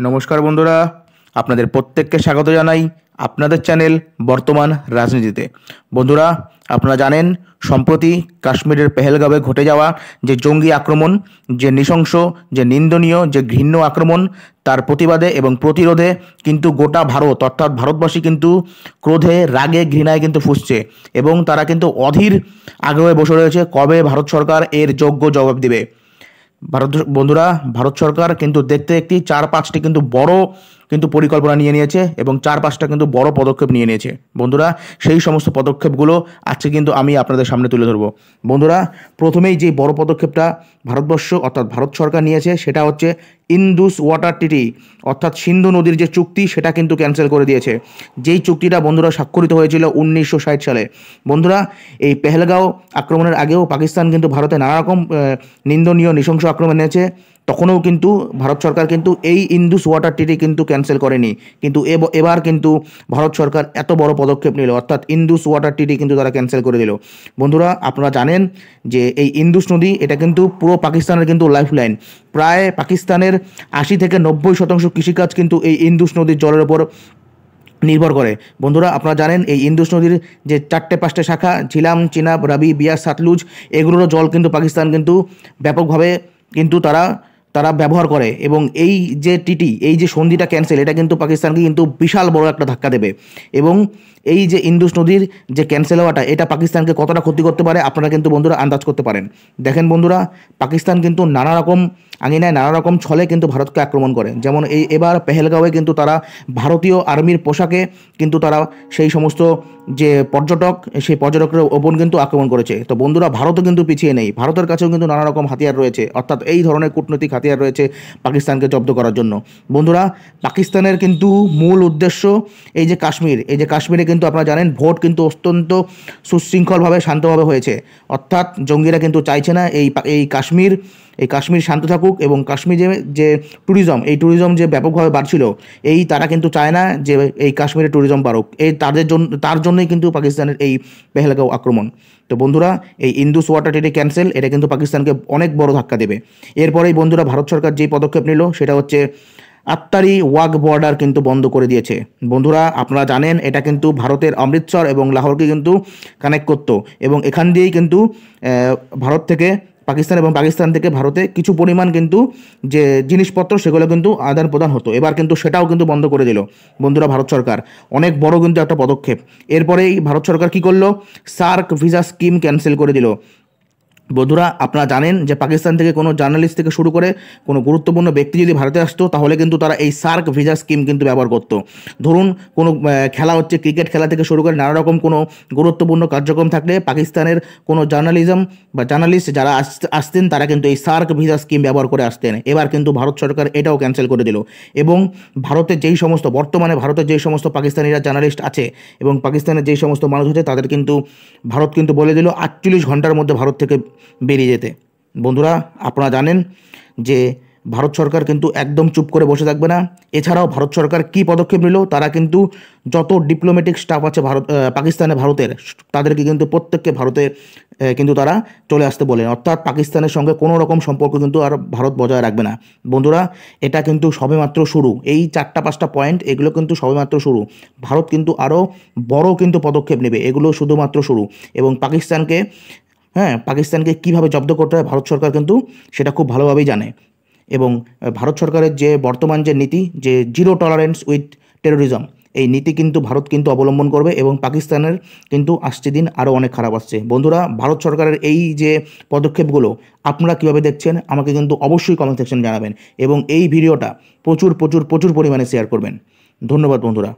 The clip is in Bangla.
নমস্কার বন্ধুরা, আপনাদের প্রত্যেককে স্বাগত জানাই আপনাদের চ্যানেল বর্তমান রাজনীতিতে। বন্ধুরা, আপনারা জানেন সম্প্রতি কাশ্মীরের পেহেলগাঁওয়ে ঘটে যাওয়া যে জঙ্গি আক্রমণ, যে নৃশংস, যে নিন্দনীয়, যে ঘৃণ্য আক্রমণ, তার প্রতিবাদে এবং প্রতিরোধে কিন্তু গোটা ভারত অর্থাৎ ভারতবাসী কিন্তু ক্রোধে, রাগে, ঘৃণায় কিন্তু ফুঁসছে এবং তারা কিন্তু অধীর আগ্রহে বসে রয়েছে কবে ভারত সরকার এর যোগ্য জবাব দিবে। বন্ধুরা, ভারত সরকার কিন্তু দেখতে একটি 4-5টি কিন্তু বড় কিন্তু পরিকল্পনা নিয়ে নিয়েছে এবং 4-5টা কিন্তু বড় পদক্ষেপ নিয়ে নিয়েছে। বন্ধুরা, সেই সমস্ত পদক্ষেপগুলো আজকে কিন্তু আমি আপনাদের সামনে তুলে ধরবো। বন্ধুরা, প্রথমেই যে বড় পদক্ষেপটা ভারতবর্ষ অর্থাৎ ভারত সরকার নিয়েছে সেটা হচ্ছে ইন্দুস ওয়াটার ট্রিটি অর্থাৎ সিন্ধু নদীর যে চুক্তি সেটা কিন্তু ক্যান্সেল করে দিয়েছে। যেই চুক্তিটা বন্ধুরা স্বাক্ষরিত হয়েছিল 1960 সালে। বন্ধুরা, এই পেহেলগাঁও আক্রমণের আগেও পাকিস্তান কিন্তু ভারতে নানা রকম নিন্দনীয় নৃশংস আক্রমণ এনেছে, তখনও কিন্তু ভারত সরকার কিন্তু এই ইন্দুস ওয়াটার ট্রিটি কিন্তু ক্যান্সেল করেনি। কিন্তু এবার কিন্তু ভারত সরকার এত বড় পদক্ষেপ নিল অর্থাৎ ইন্দুস ওয়াটার ট্রিটি কিন্তু তারা ক্যান্সেল করে দিল। বন্ধুরা, আপনারা জানেন যে এই ইন্দুস নদী এটা কিন্তু পুরো পাকিস্তানের কিন্তু লাইফলাইন। প্রায় পাকিস্তানের 80-90% কৃষিকাজ কিন্তু এই ইন্দুস নদীর জলের ওপর নির্ভর করে। বন্ধুরা, আপনারা জানেন এই ইন্দুস নদীর যে 4-5টে শাখা ঝিলাম, চিনাব, রাবি, বিয়াস, সাতলুজ, এগুলোরও জল কিন্তু পাকিস্তান কিন্তু ব্যাপকভাবে কিন্তু তারা ব্যবহার করে এবং এই যে টিটি, এই যে সন্ধিটা ক্যান্সেল, এটা কিন্তু পাকিস্তানকে কিন্তু বিশাল বড় একটা ধাক্কা দেবে এবং এই যে ইন্দুস নদীর যে ক্যান্সেল হওয়াটা এটা পাকিস্তানকে কতটা ক্ষতি করতে পারে আপনারা কিন্তু বন্ধুরা আন্দাজ করতে পারেন। দেখেন বন্ধুরা, পাকিস্তান কিন্তু নানা রকম আঙিনায় নানা রকম ছলে কিন্তু ভারতকে আক্রমণ করে। যেমন এবার পেহেলগাঁওয়ে কিন্তু তারা ভারতীয় আর্মির পোশাকে কিন্তু তারা সেই সমস্ত যে পর্যটক, সেই পর্যটকের ওপর কিন্তু আক্রমণ করেছে। তো বন্ধুরা, ভারতও কিন্তু পিছিয়ে নেই, ভারতের কাছেও কিন্তু নানা রকম হাতিয়ার রয়েছে অর্থাৎ এই ধরনের কূটনৈতিক হাতিয়ার রয়েছে পাকিস্তানকে জব্দ করার জন্য। বন্ধুরা, পাকিস্তানের কিন্তু মূল উদ্দেশ্য এই যে কাশ্মীরে কিন্তু আপনারা জানেন ভোট কিন্তু অত্যন্ত সুশৃঙ্খলভাবে, শান্তভাবে হয়েছে। অর্থাৎ জঙ্গিরা কিন্তু চাইছে না এই কাশ্মীর শান্ত থাকুক এবং কাশ্মীর যে ট্যুরিজম যে ব্যাপকভাবে বাড়ছিল, তারা কিন্তু চায় না যে এই কাশ্মীরে ট্যুরিজম বাড়ুক। তার জন্যই কিন্তু পাকিস্তানের এই পেহেলগাঁও আক্রমণ। তো বন্ধুরা, এই ইন্দুস ওয়াটার ট্রিটি ক্যান্সেল, এটা কিন্তু পাকিস্তানকে অনেক বড় ধাক্কা দেবে। এরপরেই বন্ধুরা ভারত সরকার যে পদক্ষেপ নিল সেটা হচ্ছে আত্তারি ওয়াঘ বর্ডার কিন্তু বন্ধ করে দিয়েছে। বন্ধুরা, আপনারা জানেন এটা কিন্তু ভারতের অমৃতসর এবং লাহোরকে কিন্তু কানেক্ট করতো এবং এখান দিয়েই কিন্তু ভারত থেকে পাকিস্তান এবং পাকিস্তান থেকে ভারতে কিছু পরিমাণ কিন্তু যে জিনিসপত্র সেগুলো কিন্তু আদান প্রদান হতো। এবার কিন্তু সেটাও কিন্তু বন্ধ করে দিল বন্ধুরা ভারত সরকার। অনেক বড় কিন্তু একটা পদক্ষেপ। এরপরেই ভারত সরকার কি করলো, সার্ক ভিসা স্কিম ক্যান্সেল করে দিল। বন্ধুরা, আপনারা জানেন যে পাকিস্তান থেকে কোনো জার্নালিস্ট থেকে শুরু করে কোনো গুরুত্বপূর্ণ ব্যক্তি যদি ভারতে আসতো তাহলে কিন্তু তারা এই সার্ক ভিসা স্কিম কিন্তু ব্যবহার করতো। ধরুন কোনো খেলা হচ্ছে, ক্রিকেট খেলা থেকে শুরু করে নানা রকম কোনো গুরুত্বপূর্ণ কার্যক্রম থাকলে পাকিস্তানের কোনো জার্নালিস্ট যারা আসতেন তারা কিন্তু এই সার্ক ভিসা স্কিম ব্যবহার করে আসতেন। এবার কিন্তু ভারত সরকার এটাও ক্যান্সেল করে দিল এবং বর্তমানে ভারতের যেই সমস্ত পাকিস্তানিরা জার্নালিস্ট আছে এবং পাকিস্তানের যেই সমস্ত মানুষ আছে তাদের কিন্তু ভারত কিন্তু বলে দিল 48 ঘন্টার মধ্যে ভারত থেকে বেরিয়ে যেতে। বন্ধুরা, আপনারা জানেন যে ভারত সরকার কিন্তু একদম চুপ করে বসে থাকবে না। এছাড়াও ভারত সরকার কী পদক্ষেপ নিল, তারা কিন্তু যত ডিপ্লোম্যাটিক স্টাফ আছে ভারতের তাদেরকে কিন্তু প্রত্যেককে ভারতে কিন্তু তারা চলে আসতে বলেন। অর্থাৎ পাকিস্তানের সঙ্গে কোনো রকম সম্পর্ক কিন্তু আর ভারত বজায় রাখবে না। বন্ধুরা, এটা কিন্তু সবেমাত্র শুরু। এই 4-5টা পয়েন্ট এগুলো কিন্তু সবেমাত্র শুরু। ভারত কিন্তু আরও বড় কিন্তু পদক্ষেপ নেবে, এগুলো শুধুমাত্র শুরু। এবং পাকিস্তানকে কীভাবে জব্দ করতে হয় ভারত সরকার কিন্তু সেটা খুব ভালোভাবেই জানে এবং ভারত সরকারের যে বর্তমান যে নীতি, যে জিরো টলারেন্স উইথ টেরোরিজম, এই নীতি কিন্তু ভারত কিন্তু অবলম্বন করবে এবং পাকিস্তানের কিন্তু আসছে দিন আরও অনেক খারাপ আসছে। বন্ধুরা, ভারত সরকারের এই যে পদক্ষেপগুলো আপনারা কীভাবে দেখছেন আমাকে কিন্তু অবশ্যই কমেন্ট সেকশনে জানাবেন এবং এই ভিডিওটা প্রচুর পরিমাণে শেয়ার করবেন। ধন্যবাদ বন্ধুরা।